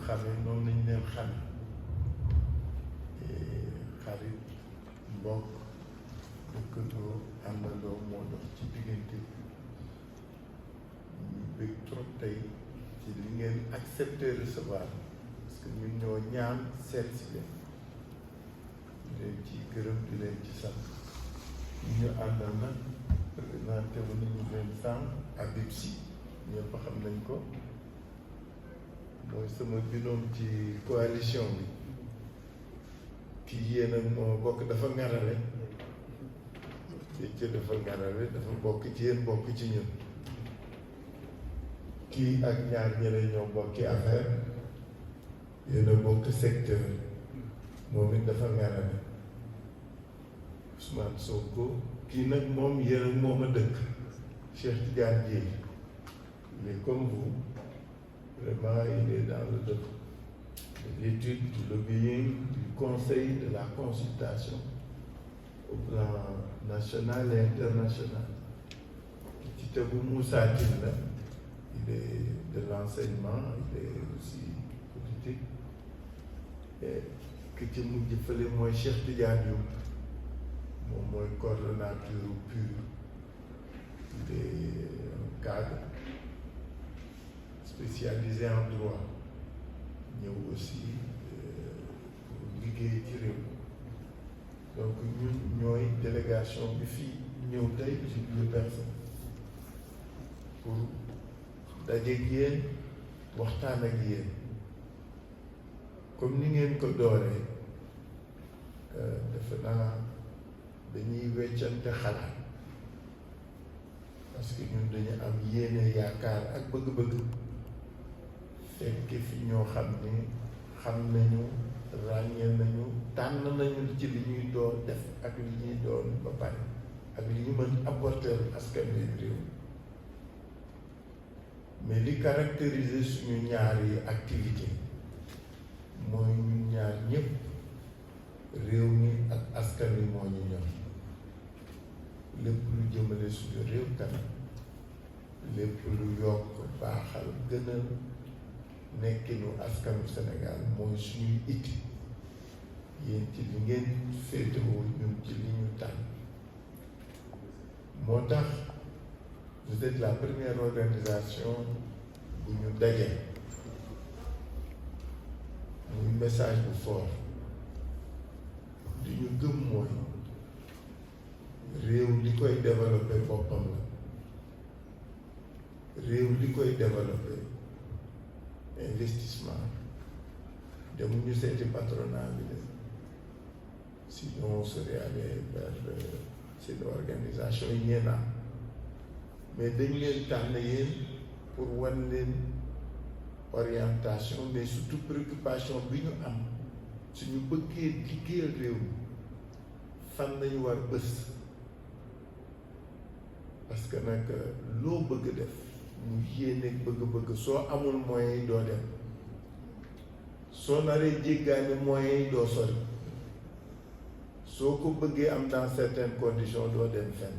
xamee noonu lañ leen xamee xarit mbokk dëkkandoo àndandoo moo dox ci diggante ñu bëgg trop tey ci li ngeen accepté recevoir parce que ñun ñoo ñaan seet si leen di leen ci gërëm di leen ci sant ñu àndal nag présenté wu nañu leen sànq Habib Sy ñëpp xam nañ ko mooy sama binôme ci coalition bi kii yéen ak moo bokk dafa ngarale ci dafa ngarale dafa bokk ci yéen bokk ci ñun kii ak ñaar ñeneen ñoo bokki affaire yéen a bokk secteur moom it dafa ngarale Ousmane Sonko kii nag moom yéen ak moom a dëkk Cheikh Tidiane Dièye il est comme vous vraiment il est dans le domaine de l'étude, du lobbying, du conseil, de la consultation au plan national et international. Ci tegu Moussa Tine la il est de l'enseignement, il est aussi politique et ki ci mujj fële mooy Cheikh Tidiane Diop moom mooy coordonnateur PUR il est un cadre spécialisé en droit ñëw aussi pour liggéey ci réew donc ñun ñooy délégation bi fii ñëw tey ci biir personne pour dajeeg yéen waxtaan ak yéen comme ni ngeen ko dooree defe naa dañuy weccante xalaat parce que ñun dañu am yéene yaakaar ak bëgg-bëgg fekk fi ñoo xam ni xam nañu ràññee nañu tànn nañu ci li ñuy doon def ak li ñuy doon ba pare ak li ñu mën apporter askan wi réew mais li caractériser suñu ñaari activité mooy ñun ñaar ñëpp réew mi ak askan wi moo ñu ñor lépp lu jëmale suñu réew kanam lépp lu yokk baaxal gënal nekkinu askanu Sénégal mooy suñuy itti yéen ci li ngeen féetewoo ñun ci li ñu tànn moo tax vous êtes la première organisation bu ñu daje muy message bu fort li ñu gëm mooy réew li koy développé boppam la réew li koy développé investissement demuñu seeti patronat bi de sinon on serait allé vers seen organisation yi ñeen am mais dañ leen tànn yéen pour wan leen orientation mais surtout préoccupation bi ñu am suñu bëggee liggéeyal réew mi fan nañu war bës parce que nag loo bëgg def mu yéene bëgg-bëgg soo amul moyens yi doo dem soo naree jéggaani moyens yi doo sori soo ko bëggee am dans certaines conditions doo dem fenn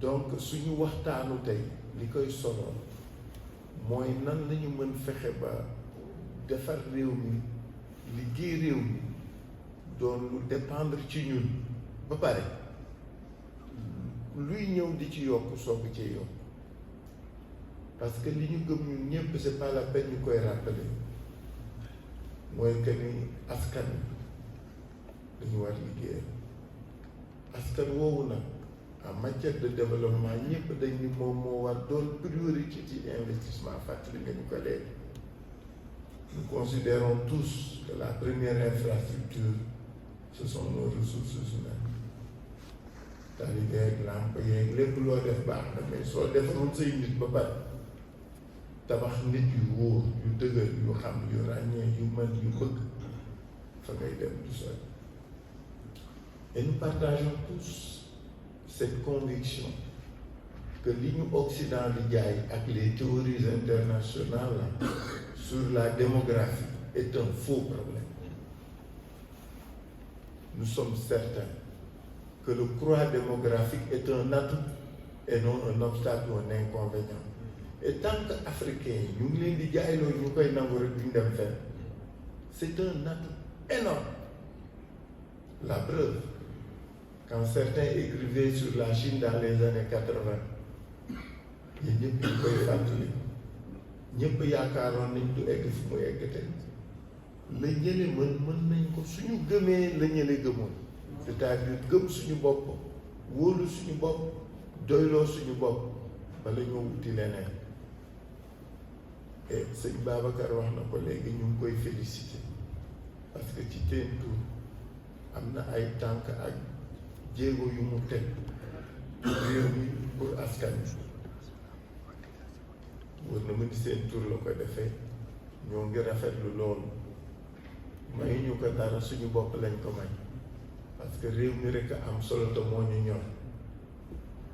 donc suñu waxtaanu tey li koy solo mooy nan lañu mën fexe ba defar réew mi liggéey réew mi doon lu dépendre ci ñun ba pare luy ñëw di ci yokk soog cee yokk parce que li ñu gëm ñun ñëpp c'est pas la peine ñu koy rappeler mooy que ni askan dañu war liggéey askan woowu nag en matière de développement ñëpp dañ ni moom moo war doon priorité ci investissement fàttali nga ñu ko léegi nous considérons tous que la première infrastructure ce sont nos ressources humaines tali beeg lamp yeeg lépp loo def baax na mais soo defarul say nit ba pare tabax nit yu wóor yu dëgër yu xam yu ràññee yu mën yu bëgg fa ngay dem du sori et nous partageons tous cette conviction que li ñu Occident di jaay ak les théories internationales sur la démographie est un faux problème. Nous sommes certains que le croît démographique est un atout et non un obstacle ou un inconvénient. et tant que africain yi ñu ngi leen di jaayloo ñu koy nangu rek duñ dem fenn. C'est un atout énorme. La preuve, quand certains écrivaient sur la Chine dans les années 80, yéen ñëpp ñu koy fàttali ñëpp yaakaaroon nañ du egg fu mu egg tey la ñële mën nañ ko suñu gëmee la ñële gëmoon, c'est-à-dire gëm suñu bopp wóolu suñu bopp doyloo suñu bopp bala ñoo wuti leneen. Et sëñ Babacar wax na ko léegi ñu ngi koy féliciter parce que ci teen tour am na ay tànk ak jéego yu mu teg réew mi pour askan wi war na ma ni seen tour la ko defee ñoo ngi rafetlu loolu may ñu ko dara suñu bopp lañ ko may parce que réew mi rek a am solo te moo ñu ñor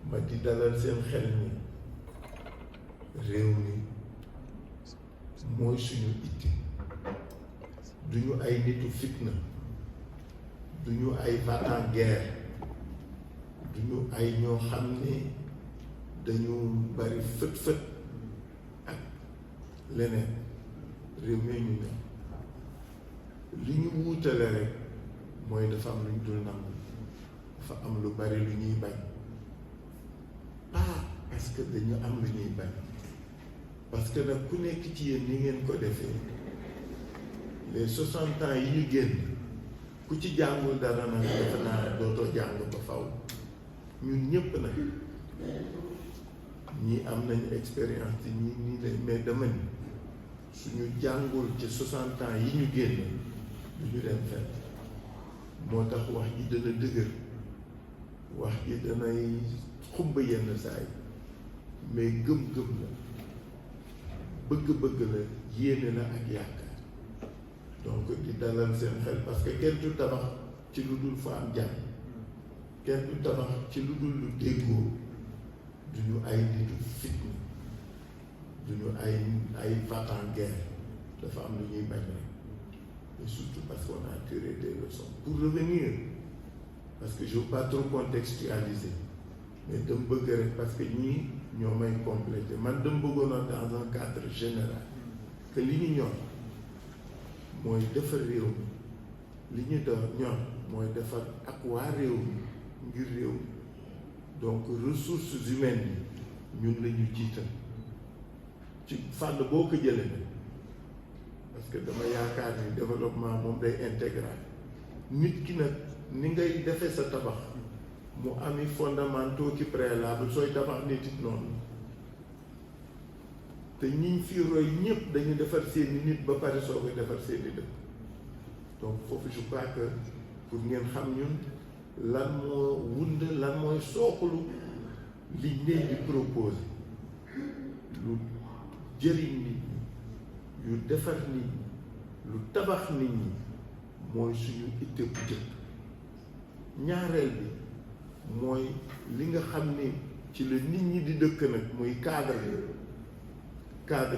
ma di dalal seen xel ni réew mi mooy suñu itti duñu ay nitu fitna duñu ay va-t-en-guerre duñu ay ñoo xam ne dañu bari fët-fët ak leneen réew mi ñu ne li ñu wuutale rek mooy dafa am lu ñu dul nangu dafa am lu bari lu ñuy bañ parce que dañu am lu ñuy bañ parce que nag ku nekk ci yéen ni ngeen ko defee les 60 ans yi ñu génn ku ci jàngul dara nag defe naa dootoo jàng ba faw ñun ñëpp nag ñii am nañu expérience ci ñii lay mais dama ni suñu jàngul ci 60 ans yi ñu génn du ñu dem fenn moo tax wax ji dana dëgër wax ji danay xumba yenn saa yi mais gëm-gëm la bëgg-bëgg la yéene la ak yaakaar donc di dalal seen xel parce que kenn du tabax ci lu dul fa am jàmm kenn du tabax ci lu dul lu déggoo duñu ay nitu fitna duñu ay va-t-en-guerre dafa am lu ñuy bañ rek et surtout parce qu'on a tiré des leçons pour revenir parce que je veux pas trop contextualiser mais dama bëgg rek parce que ñii ñoo may complété man dama bëggoon dans un cadre général que li ñu ñor mooy defar réew mi li ñu ñor mooy defar ak waa réew mi ngir réew mi donc ressources humaines yi ñun la ñu jiital ci fànn boo ko jëlee parce que dama yaakaar ni développement moom day intégral nit ki nag ni ngay defee sa tabax mu ami fondamentaux ki préalable sooy tabax nit it noonu te ñiñ fi roy ñëpp dañu defar seeni nit ba pare soo koy defar seeni dëkk donc foofu je crois que pour ngeen xam ñun lan moo wund lan mooy sooklu liñ leen di proposer lu jëriñ nit ñi yu defar nit ñi lu tabax nit ñi mooy suñu itte bu jëkk ñaareel bi mooy li nga xam ni ci la nit ñi di dëkk nag muy cadre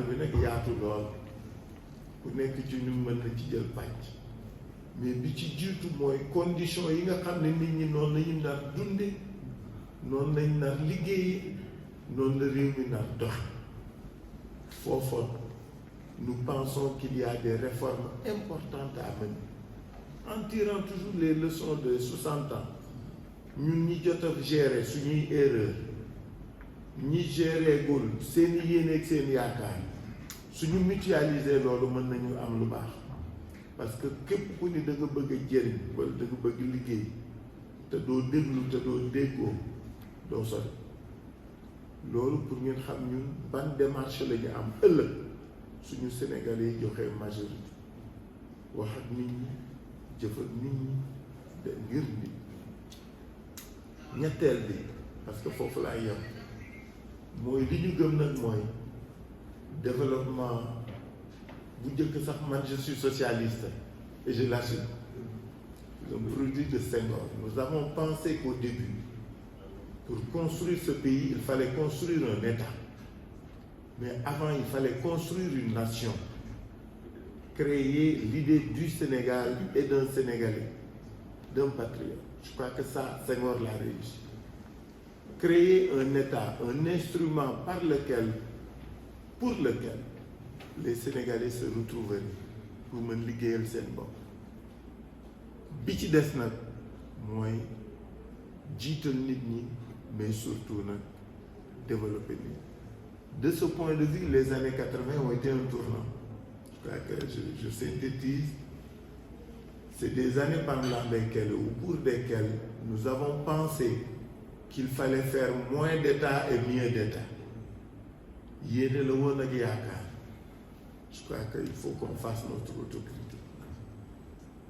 bi nag yaatu lool ku nekk ci ñun mën na ci jël pàcc mais bi ci jiitu mooy condition yi nga xam ne nit ñi noonu lañu nar dunde noonu lañ nar liggéeye noonu la réew mi nar dox foofoon nous pensons qu'il y a des réformes importantes à mener en tirant toujours les leçons de 60 ans ñun ñi jot a gérer suñuy erreur ñi gérer gul seen yéene ak seen yaakaar suñu mutualiser loolu mën nañu am lu baax parce que képp ku ni da nga bëgg a jëriñ wala da nga bëgg liggéey te doo déglu te doo déggoo doo sori loolu pour ngeen xam ñun ban démarche la ñu am ëllëg suñu Sénégalais yi joxe majorité wax ak nit ñi jëf ak nit ñi de ngir nit ñetteel bi parce que foofu laay yem mooy li ñu gëm nag mooy développement bu njëkk sax man je suis socialiste et je l'assume c'est un produit de Senghor. Nous avons pensé qu'au début pour construire ce pays il fallait construire un État mais avant il fallait construire une nation, créer l'idée du Sénégal et d'un Sénégalais, d'un patriote. Je crois que ça, Senghor l'a réussi. Créer un État, un instrument par lequel pour lequel les Sénégalais se retrouveraient pour mën liggéeyal seen bopp bi ci des nag mooy jiital nit ñi mais surtout nag développer nit. De ce point de vue, les années 80 ont été un tournant. Je crois que je synthétise. C'est des années pendant lesquelles, ou pour lesquelles, nous avons pensé qu'il fallait faire moins d'État et mieux d'État. Yéene la woon ak yaakaar. Je crois qu'il faut qu'on fasse notre autocritique.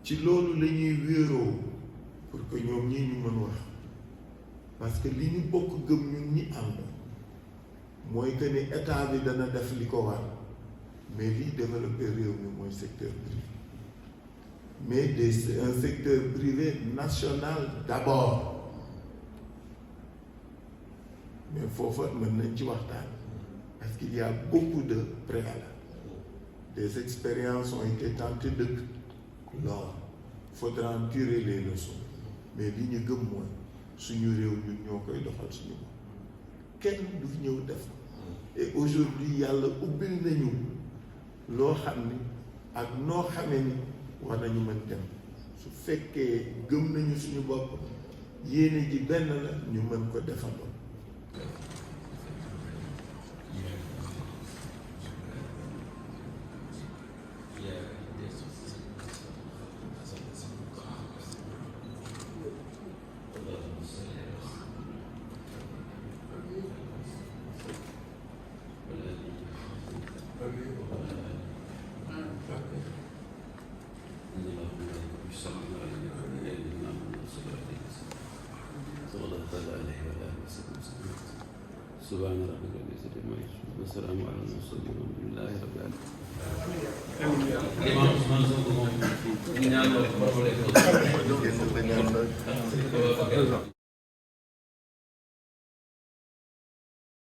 Ci loolu la ñuy wéeroo pour que ñoom ñii ñu mën wax parce que li ñu bokk gëm ñun ñi ànd mooy que ni état bi dana def li ko war mais liy développer réew mi mooy secteur privé mais un secteur privé national d'abord mais foofa mën nañ ci waxtaan parce qu'il y a beaucoup de préalables des expériences ont été tentées depuis lors faudra en tirer les leçons mais li ñu gëm mooy suñu réew ñun ñoo koy doxal suñu bopp kenn du fi ñëw def et aujourd'hui yàlla ubbil nañu loo xam ni ak noo xamee ni war nañu mën dem su fekkee gëm nañu suñu bopp yéene ji benn la ñu mën ko defandoo. سبحان ربك رب العزة عما يصفون والسلام على المرسلين والحمد لله رب العالمين.